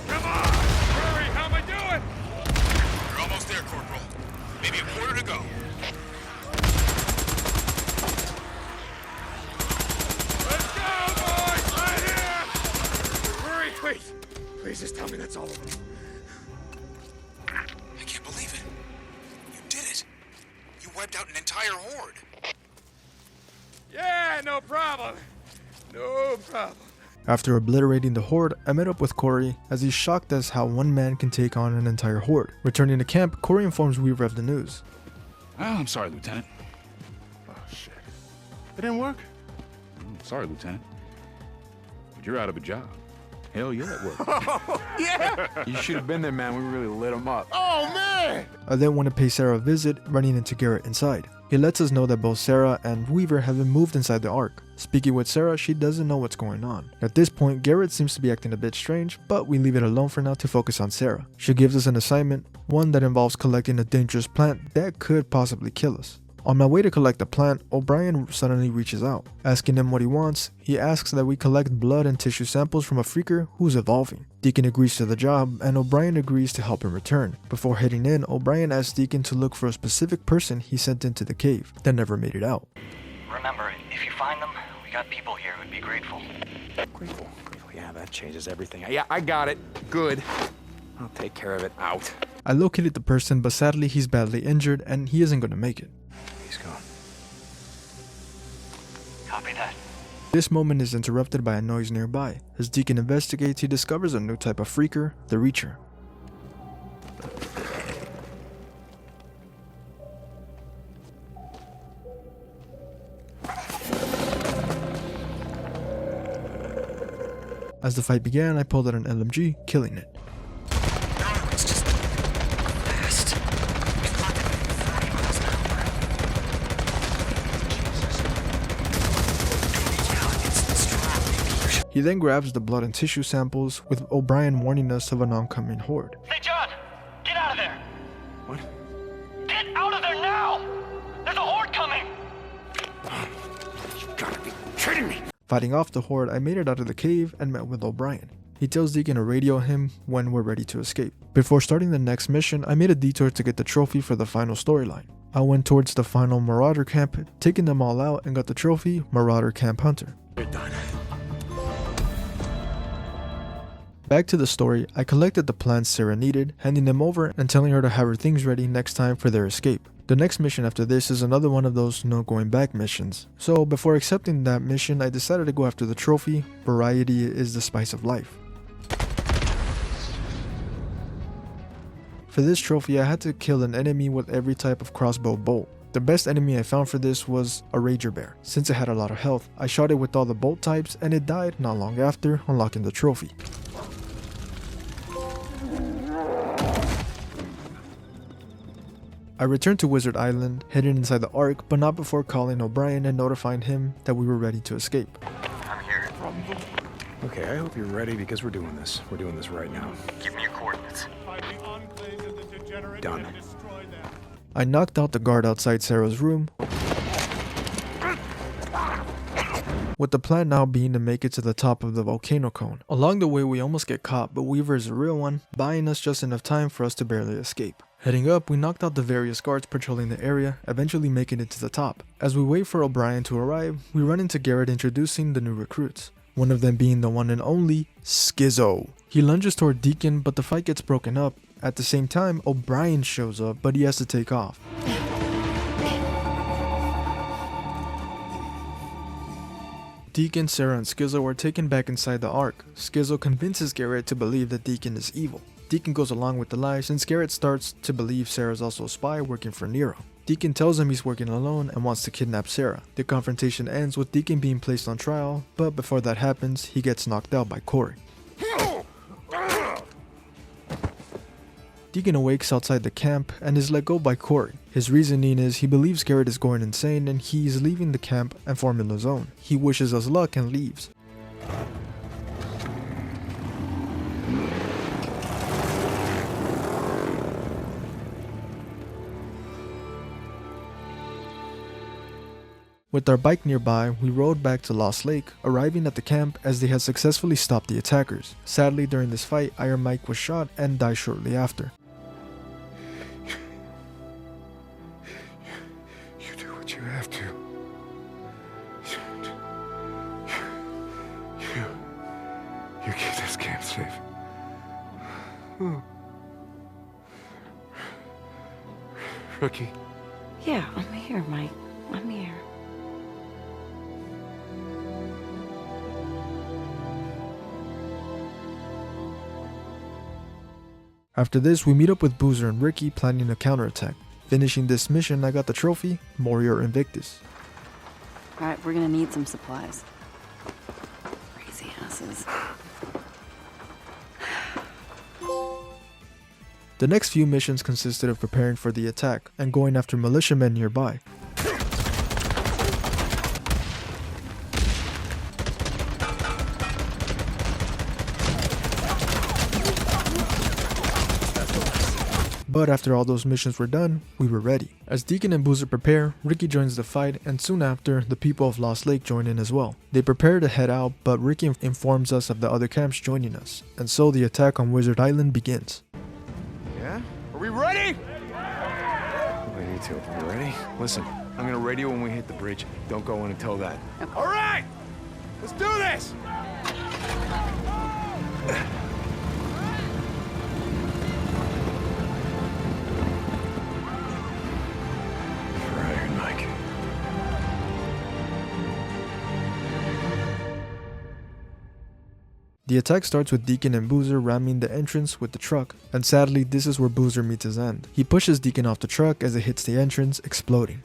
F: Come on! Hurry, how am I doing?
D: You're almost there, Corporal. Maybe a quarter to go.
F: Let's go, boys! Right here! Hurry, please. Please just tell me that's all of them.
D: I can't believe it. You did it. You wiped out an entire horde.
F: Yeah, no problem. No problem.
A: After obliterating the horde, I met up with Corey as he's shocked as how one man can take on an entire horde. Returning to camp, Corey informs Weaver of the news.
O: Oh, I'm sorry, Lieutenant.
M: Oh, shit. It didn't work?
O: Sorry, Lieutenant. But you're out of a job. Hell yeah, it worked.
B: Oh, yeah!
L: You should have been there, man. We really lit him up.
B: Oh, man!
A: I then want to pay Sarah a visit, running into Garrett inside. He lets us know that both Sarah and Weaver have been moved inside the Ark. Speaking with Sarah, she doesn't know what's going on. At this point, Garrett seems to be acting a bit strange, but we leave it alone for now to focus on Sarah. She gives us an assignment, one that involves collecting a dangerous plant that could possibly kill us. On my way to collect the plant, O'Brien suddenly reaches out. Asking him what he wants, he asks that we collect blood and tissue samples from a freaker who's evolving. Deacon agrees to the job, and O'Brien agrees to help him return. Before heading in, O'Brien asks Deacon to look for a specific person he sent into the cave that never made it out.
P: Remember, if you find them, we got people here who'd be grateful.
L: Grateful. Yeah, that changes everything. Yeah, I got it. Good. I'll take care of it. Out.
A: I located the person, but sadly he's badly injured and he isn't going to make it.
L: He's gone.
P: Copy that.
A: This moment is interrupted by a noise nearby. As Deacon investigates, he discovers a new type of freaker, the Reacher. As the fight began, I pulled out an LMG, killing it. He then grabs the blood and tissue samples, with O'Brien warning us of an oncoming horde.
P: Hey, John! Get out of there!
M: What?
P: Get out of there now! There's a horde coming!
M: You gotta be kidding me!
A: Fighting off the horde, I made it out of the cave and met with O'Brien. He tells Deacon to radio him when we're ready to escape. Before starting the next mission, I made a detour to get the trophy for the final storyline. I went towards the final Marauder camp, taking them all out, and got the trophy, Marauder Camp Hunter.
B: You're done.
A: Back to the story, I collected the plants Sarah needed, handing them over and telling her to have her things ready next time for their escape. The next mission after this is another one of those no going back missions. So before accepting that mission, I decided to go after the trophy, variety is the spice of life. For this trophy, I had to kill an enemy with every type of crossbow bolt. The best enemy I found for this was a rager bear. Since it had a lot of health, I shot it with all the bolt types and it died not long after, unlocking the trophy. I returned to Wizard Island, heading inside the Ark, but not before calling O'Brien and notifying him that we were ready to escape.
P: I'm here.
L: Okay, I hope you're ready because we're doing this. We're doing this right now.
P: Give me your coordinates.
L: Done.
A: I knocked out the guard outside Sarah's room, with the plan now being to make it to the top of the volcano cone. Along the way we almost get caught, but Weaver is a real one, buying us just enough time for us to barely escape. Heading up, we knocked out the various guards patrolling the area, eventually making it to the top. As we wait for O'Brien to arrive, we run into Garrett introducing the new recruits. One of them being the one and only Skizzo. He lunges toward Deacon, but the fight gets broken up. At the same time, O'Brien shows up, but he has to take off. Deacon, Sarah, and Skizzo are taken back inside the Ark. Skizzo convinces Garrett to believe that Deacon is evil. Deacon goes along with the lie since Garrett starts to believe Sarah is also a spy working for Nero. Deacon tells him he's working alone and wants to kidnap Sarah. The confrontation ends with Deacon being placed on trial, but before that happens, he gets knocked out by Corey. Deacon awakes outside the camp and is let go by Corey. His reasoning is he believes Garrett is going insane and he's leaving the camp and forming his own. He wishes us luck and leaves. With our bike nearby, we rode back to Lost Lake, arriving at the camp as they had successfully stopped the attackers. Sadly, during this fight, Iron Mike was shot and died shortly after.
B: You do what you have to. You keep this camp safe. Rookie.
Q: Yeah, I'm here, Mike. I'm here.
A: After this, we meet up with Boozer and Ricky planning a counterattack. Finishing this mission, I got the trophy, Warrior Invictus.
Q: Alright, we're gonna need some supplies. Crazy asses.
A: The next few missions consisted of preparing for the attack and going after militiamen nearby. But after all those missions were done, we were ready. As Deacon and Boozer prepare, Ricky joins the fight, and soon after, the people of Lost Lake join in as well. They prepare to head out, but Ricky informs us of the other camps joining us, and so the attack on Wizard Island begins.
L: Yeah? Are we ready? We need to. Are we ready? Listen, I'm gonna radio when we hit the bridge. Don't go in until then.
Q: Okay.
F: All right! Let's do this!
A: The attack starts with Deacon and Boozer ramming the entrance with the truck, and sadly this is where Boozer meets his end. He pushes Deacon off the truck as it hits the entrance, exploding.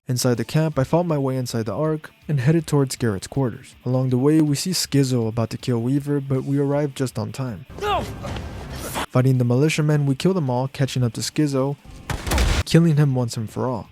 A: Inside the camp, I fought my way inside the Ark and headed towards Garrett's quarters. Along the way, we see Skizzo about to kill Weaver, but we arrive just on time. Fighting the militiamen, we kill them all, catching up to Skizzo, killing him once and for all.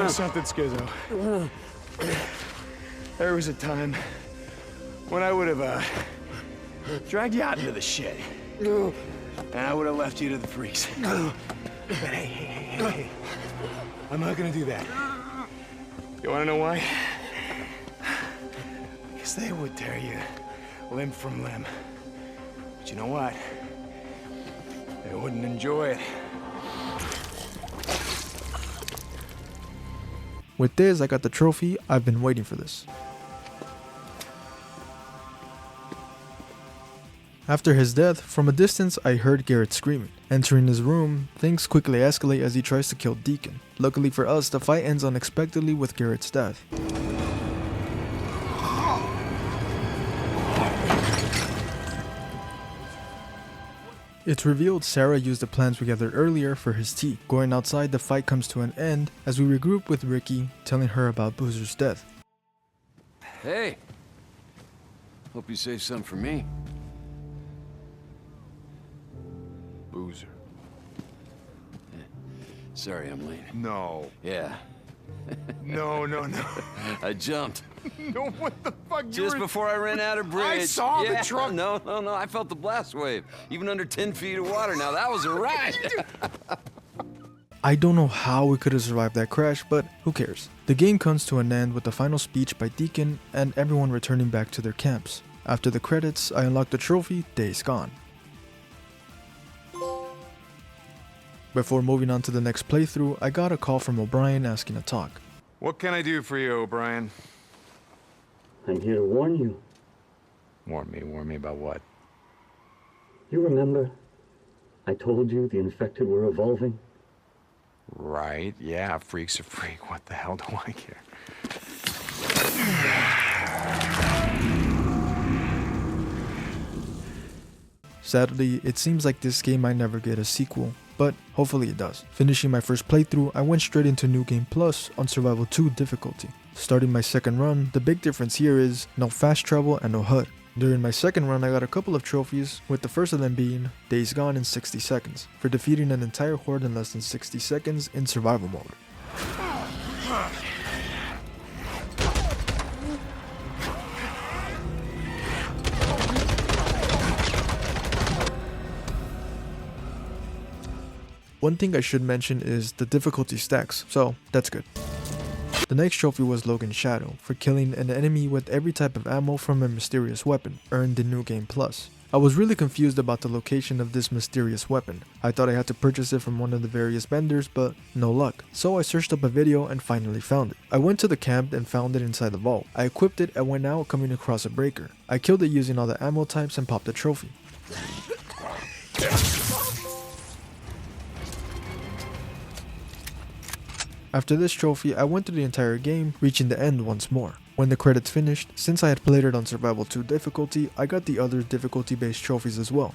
K: you something, Skizzo. There was a time when I would have dragged you out into the shed. And I would have left you to the freaks. But hey. I'm not gonna do that. You wanna know why? Because they would tear you limb from limb. But you know what? They wouldn't enjoy it.
A: With this, I got the trophy. I've been waiting for this. After his death, from a distance I heard Garrett screaming. Entering his room, things quickly escalate as he tries to kill Deacon. Luckily for us, the fight ends unexpectedly with Garrett's death. It's revealed Sarah used the plans we gathered earlier for his tea. Going outside, the fight comes to an end as we regroup with Ricky, telling her about Boozer's death.
K: Hey! Hope you saved some for me.
C: Boozer.
K: Sorry I'm late.
C: No.
K: Yeah.
C: No.
K: I jumped.
C: No, what the fuck?
K: Just before I ran out of bridge.
C: I saw the truck.
K: No. I felt the blast wave. Even under 10 feet of water. Now that was a ride.
A: I don't know how we could have survived that crash, but who cares? The game comes to an end with the final speech by Deacon and everyone returning back to their camps. After the credits, I unlocked the trophy, Days Gone. Before moving on to the next playthrough, I got a call from O'Brien asking to talk.
L: What can I do for you, O'Brien?
H: I'm here to warn you.
L: Warn me about what?
H: You remember? I told you the infected were evolving.
L: Right, yeah, freak's a freak. What the hell do I care?
A: Sadly, it seems like this game might never get a sequel, but hopefully it does. Finishing my first playthrough, I went straight into New Game Plus on Survival 2 difficulty. Starting my second run, the big difference here is no fast travel and no HUD. During my second run, I got a couple of trophies, with the first of them being Days Gone in 60 seconds, for defeating an entire horde in less than 60 seconds in survival mode. One thing I should mention is the difficulty stacks, so that's good. The next trophy was Logan's Shadow, for killing an enemy with every type of ammo from a mysterious weapon, earned in New Game Plus. I was really confused about the location of this mysterious weapon. I thought I had to purchase it from one of the various vendors, but no luck. So I searched up a video and finally found it. I went to the camp and found it inside the vault. I equipped it and went out coming across a breaker. I killed it using all the ammo types and popped the trophy. After this trophy, I went through the entire game, reaching the end once more. When the credits finished, since I had played it on Survival 2 difficulty, I got the other difficulty-based trophies as well.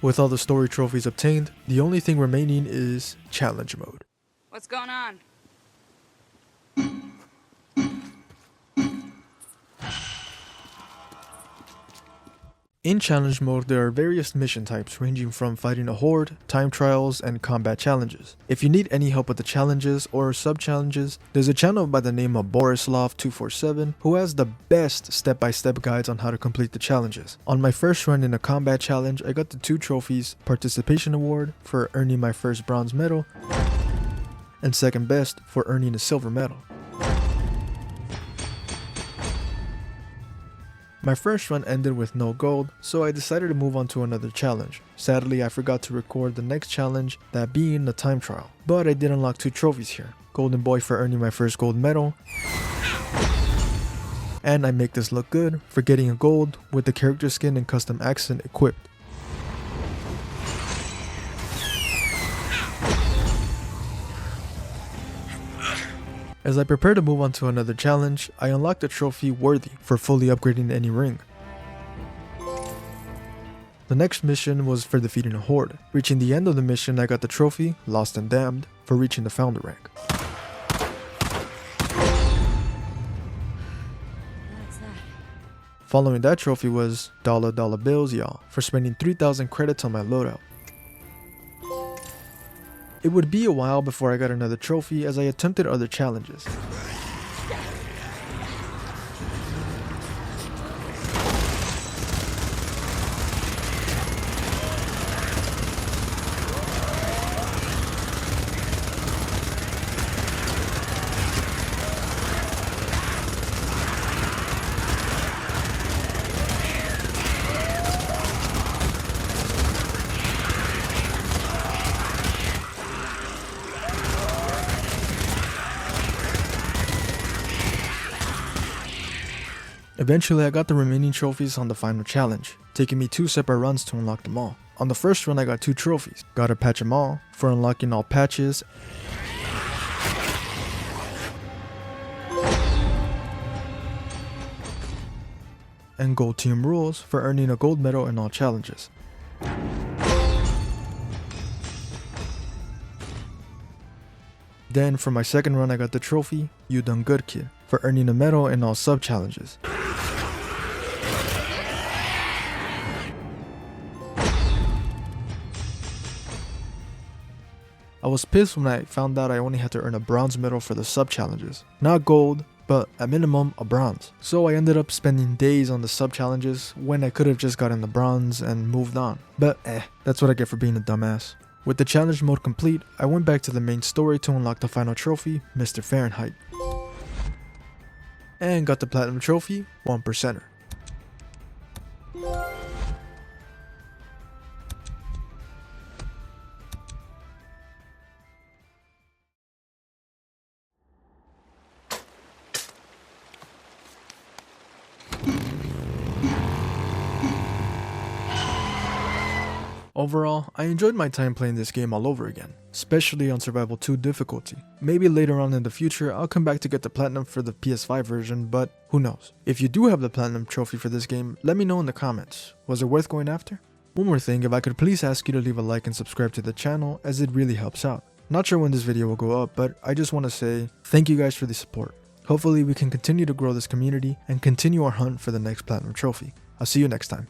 A: With all the story trophies obtained, the only thing remaining is Challenge Mode.
E: What's going on?
A: In challenge mode, there are various mission types ranging from fighting a horde, time trials, and combat challenges. If you need any help with the challenges or sub-challenges, there's a channel by the name of Borislav247 who has the best step-by-step guides on how to complete the challenges. On my first run in a combat challenge, I got the 2 trophies, Participation Award for earning my first bronze medal, and second best for earning a silver medal. My first run ended with no gold, so I decided to move on to another challenge. Sadly, I forgot to record the next challenge, that being the time trial. But I did unlock 2 trophies here. Golden Boy for earning my first gold medal, and I make this look good for getting a gold with the character skin and custom accent equipped. As I prepare to move on to another challenge, I unlocked the trophy Worthy for fully upgrading any ring. The next mission was for defeating a horde. Reaching the end of the mission, I got the trophy Lost and Damned for reaching the founder rank. Following that trophy was $dollar bills y'all for spending 3,000 credits on my loadout. It would be a while before I got another trophy as I attempted other challenges. Eventually I got the remaining trophies on the final challenge, taking me 2 separate runs to unlock them all. On the first run I got 2 trophies, got a patch 'em all for unlocking all patches, and gold team rules for earning a gold medal in all challenges. Then for my second run I got the trophy, You Done Good Kid, for earning a medal in all sub challenges. I was pissed when I found out I only had to earn a bronze medal for the sub challenges. Not gold, but at minimum a bronze. So I ended up spending days on the sub challenges when I could have just gotten the bronze and moved on. But that's what I get for being a dumbass. With the challenge mode complete, I went back to the main story to unlock the final trophy, Mr. Fahrenheit. And got the platinum trophy, 1%er. Overall, I enjoyed my time playing this game all over again, especially on Survival 2 difficulty. Maybe later on in the future I'll come back to get the platinum for the PS5 version, but who knows. If you do have the platinum trophy for this game, let me know in the comments. Was it worth going after? One more thing, if I could please ask you to leave a like and subscribe to the channel, as it really helps out. Not sure when this video will go up, but I just want to say thank you guys for the support. Hopefully we can continue to grow this community and continue our hunt for the next platinum trophy. I'll see you next time.